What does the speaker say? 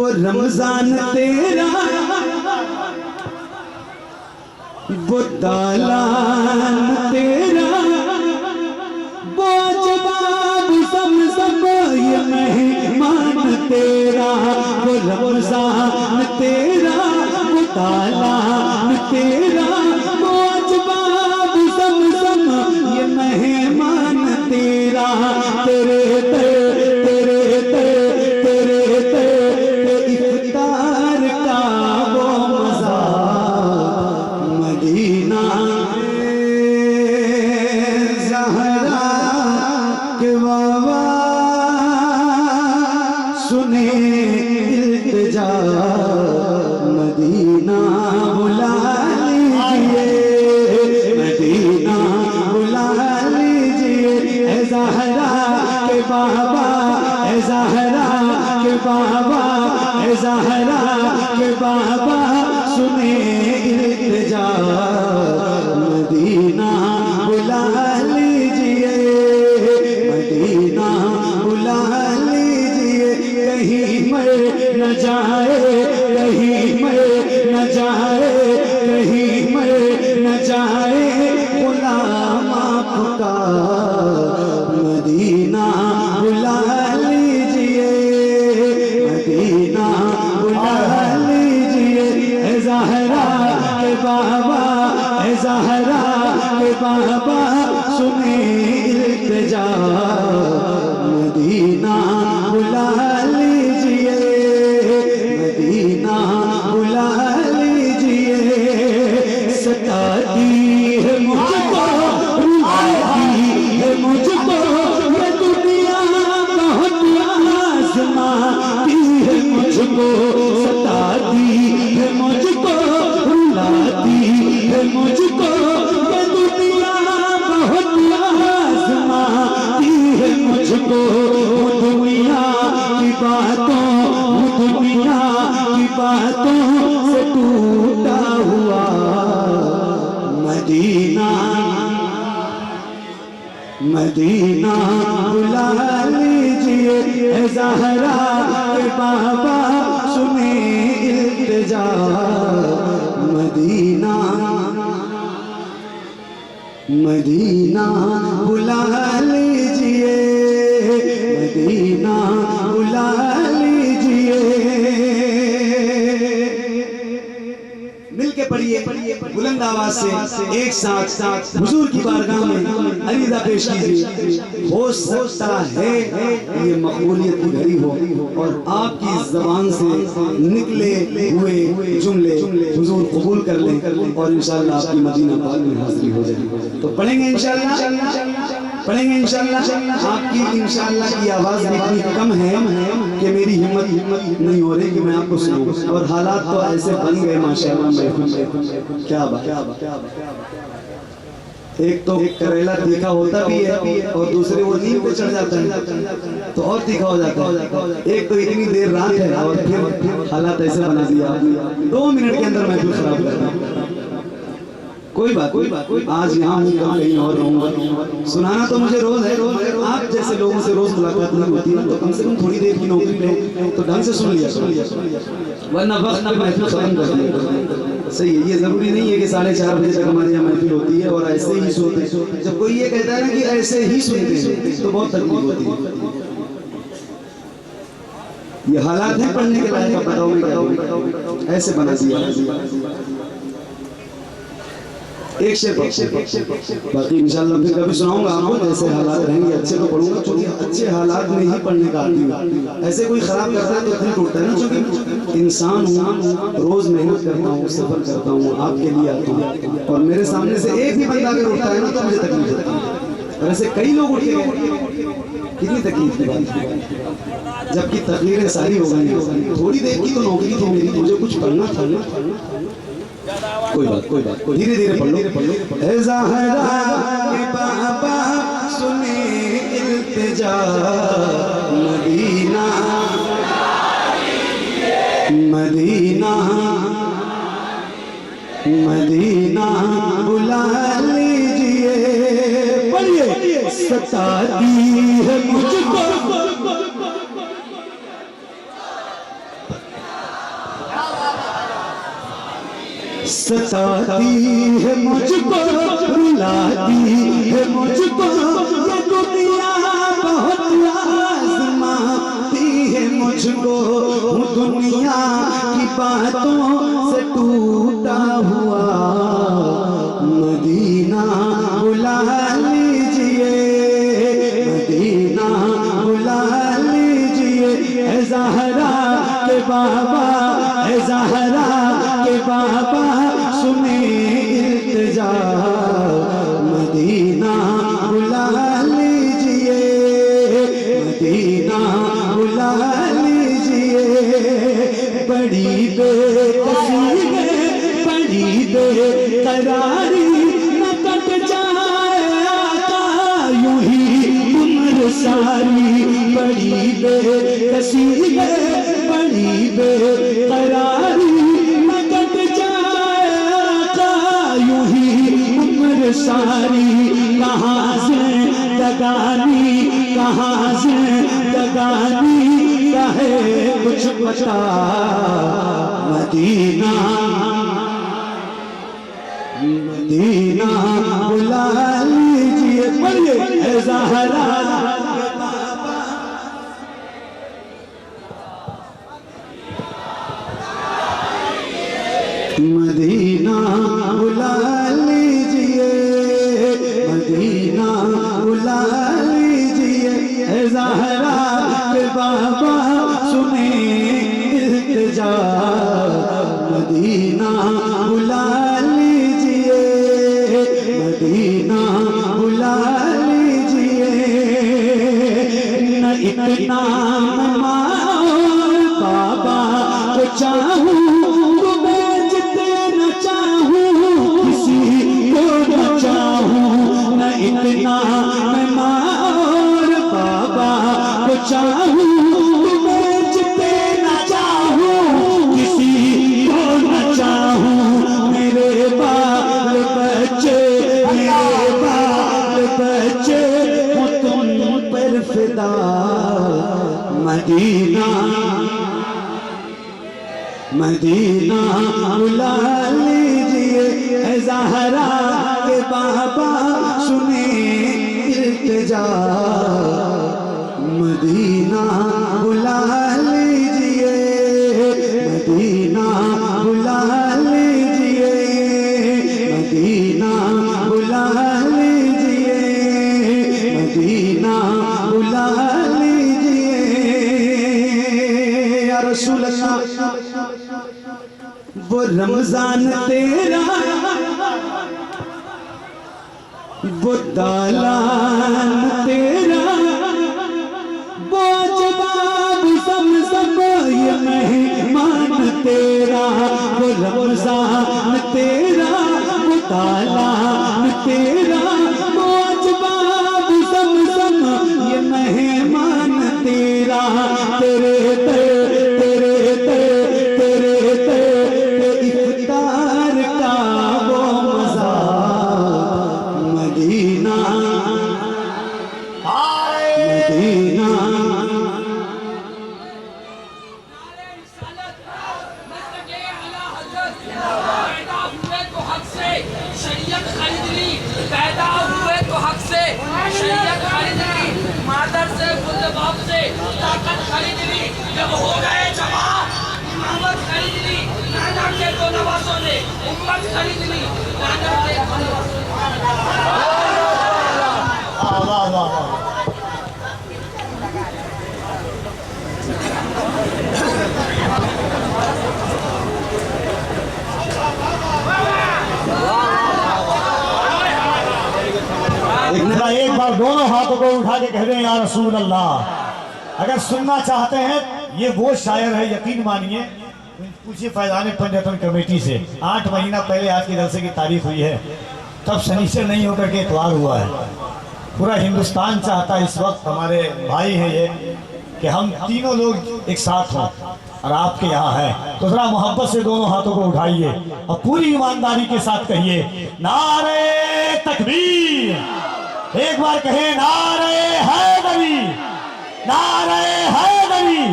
वो रमजान तेरा वो दालान तेरा वो जवाब ज़मज़म ये मेहमान तेरा वो रमजान तेरा वो दालान तेरा वो जवाब ज़मज़म ये मेहमान तेरा तेरे इफ्तार का वो मज़ा मदीना ज़हरा के बाबा सुने इल्तिजा मदीना बुला लीजिए मदीना बुला लीजिए ए ज़हरा के बाबा ए ज़हरा के बाबा ए ज़हरा के बाबा सुने इल्तिजा मदीना बुला लीजिए मदीना बुला लीजिए कहीं मर न जाए कहीं मर न जाए कहीं मर न जाए गुलाम आपका मदीना बुला लीजिए मदीना बुला लीजिए ए ज़हरा के बाबा ए ज़हरा के बाबा सुने इल्तिजा मदीना बुला लीजिए मदीना बुला लीजिए सताती है मुझको रुलाती है मुझको ये दुनिया बहुत आज़माती है मुझको सताती है मुझको रुलाती है मुझको ये दुनिया बहुत आज़माती है मुझको दुनिया की बातों दुनिया की बातों से टूटा हुआ मदीना मदीना बुला लीजिए ए ज़हरा के बाबा सुने इल्तिजा मदीना मदीना बुला लीजिए मदीना बुला लीजिए मिलके पढ़िए बुलंद आवाज से एक साथ हुजूर की बारगाह में अरीज़ा पेश कीजिए। हो सकता है ये मकबूलियत की घड़ी हो और आपकी ज़बान से निकले हुए जुमले हुजूर कबूल कर लें और इंशाअल्लाह आपकी मदीना पाक में हाज़िरी हो जाए। तो पढ़ेंगे इंशाअल्लाह पढ़ेंगे इंशाअल्लाह। आपकी इंशाअल्लाह की आवाज़ भी इतनी कम है कि मेरी हिम्मत नहीं हो रही कि मैं आपको सुनाऊं और हालात तो ऐसे बन गए माशाअल्लाह। क्या बात एक तो करेला तीखा होता भी है और दूसरे वो नींद पे चढ़ जाता है तो और तीखा हो जाता है। एक तो इतनी देर रात है और फिर हालात ऐसे बना दिया 2 मिनट के अंदर मैं फिर खराब कर रहा। कोई बात आज यहाँ हूँ कल कहीं और रहूँगा। सुनाना तो मुझे रोज है आप जैसे लोगों से रोज मुलाकात नहीं होती ना तो कम से कम थोड़ी देर की नौकरी लो तो ढंग से सुन लिया वरना वक्त महफिल खत्म कर दिया। सही है ये जरूरी नहीं है कि 4:30 बजे तक हमारे यहाँ महफिल होती है और ऐसे ही सोते। जब कोई ये कहता है ना कि ऐसे ही सुनते हैं तो बहुत तकलीफ होती है। ये हालात है पढ़ने के लायक बताओ ऐसे बना दिया। एक शेर बाकी इंशाल्लाह फिर कभी सुनाऊंगा आपको जैसे हालात रहेंगे। अच्छे तो पढ़ूंगा क्योंकि अच्छे हालात में ही पढ़ने का आती हूँ। ऐसे कोई खराब करता है तो दिल टूटता है ना क्योंकि इंसान हूँ रोज मेहनत करता हूँ सफर करता हूँ आपके लिए आता हूँ और मेरे सामने से एक भी बंदा अगर उठता है ना तो मुझे तकलीफ होती है और ऐसे कई लोग उठे कितनी तकलीफ की बात है। जबकि तकलीफें सारी हो गई थोड़ी देर की तो नौकरी थी मेरी मुझे कुछ पढ़ना था। कोई बात धीरे धीरे पढ़ लो। ज़हरा के बाबा सुने इल्तिजा मदीना मदीना मदीना बुला लीजिए। पढ़िए सताती है मुझको सताती है मुझको, रुलाती है मुझको ये दुनिया, बहुत आज़माती है मुझको। दुनिया की बातों से टूटा हुआ मदीना बुला लीजिए, मदीना बुला लीजिए। ए ज़हरा के बाबा, ए ज़हरा के बाबा सुने इल्तिजा, मदीना बुला लीजिए, मदीना बुला लीजिए। बड़ी बेकसी है, बड़ी बेकरारी न कट जाए आका यूं ही उम्र सारी। बड़ी बेकसी है, बड़ी बेकरारी न कट जाए आका यूं ही उम्र सारी। कहाँ से दगानी, कहाँ से दगानी कहे कुछ पता, मदीना मदीना बुला लीजिए। बोलिए ए ज़हरा के बाबा, मदीना बुला लीजिए, मदीना बुला लीजिए। ए ज़हरा के बाबा सुने इल्तिजा, मदीना बुला लीजिए, मदीना बुला लीजिए। न इतना बाबा को चाहूं तो मैं जितने न चाहूं किसी को न चाहूं। न इतना मैं मार बाबा को चाहूं तो मैं जितने न चाहूं किसी को न चाहूं। मेरे बाल बच्चे, मेरे बाल बच्चे वो तुम पर फिदा, मदीना मदीना बुला लीजिए। ए ज़हरा के बाबा सुने इल्तिजा, मदीना बुला लीजिए, मदीना बुला लीजिए, मदीना बुला लीजिए, मदीना बुला लीजिए। या रसूल अल्लाह वो रमजान तेरा, वो दालान तेरा, वो जवाब ज़मज़म ये मेहमान तेरा। वो रमजान तेरा, वो दालान तेरा, वो जवाब ज़मज़म ये मेहमान तेरा। तेरे जब हो गए जवाब, इमामत खरीद ली, नाना के दो नवाजों ने उम्मत खरीद ली, नाना के दो नवाजों ने। एक बार दोनों हाथों को उठा के कह दें या रसूल अल्लाह। अगर सुनना चाहते हैं, ये वो शायर है, यकीन मानिए। पूछिए फैजान पंजतन कमेटी से, 8 महीना पहले आज के जलसे की तारीख हुई है, तब शनिचर नहीं होकर के इतवार हुआ है। पूरा हिंदुस्तान चाहता है इस वक्त, हमारे भाई हैं ये, कि हम तीनों लोग एक साथ हों और आपके यहाँ है तो जरा मोहब्बत से दोनों हाथों को उठाइए और पूरी ईमानदारी के साथ कहिए नारे तकबीर। एक बार कहें नारे हैदरी, नारे हैदरी।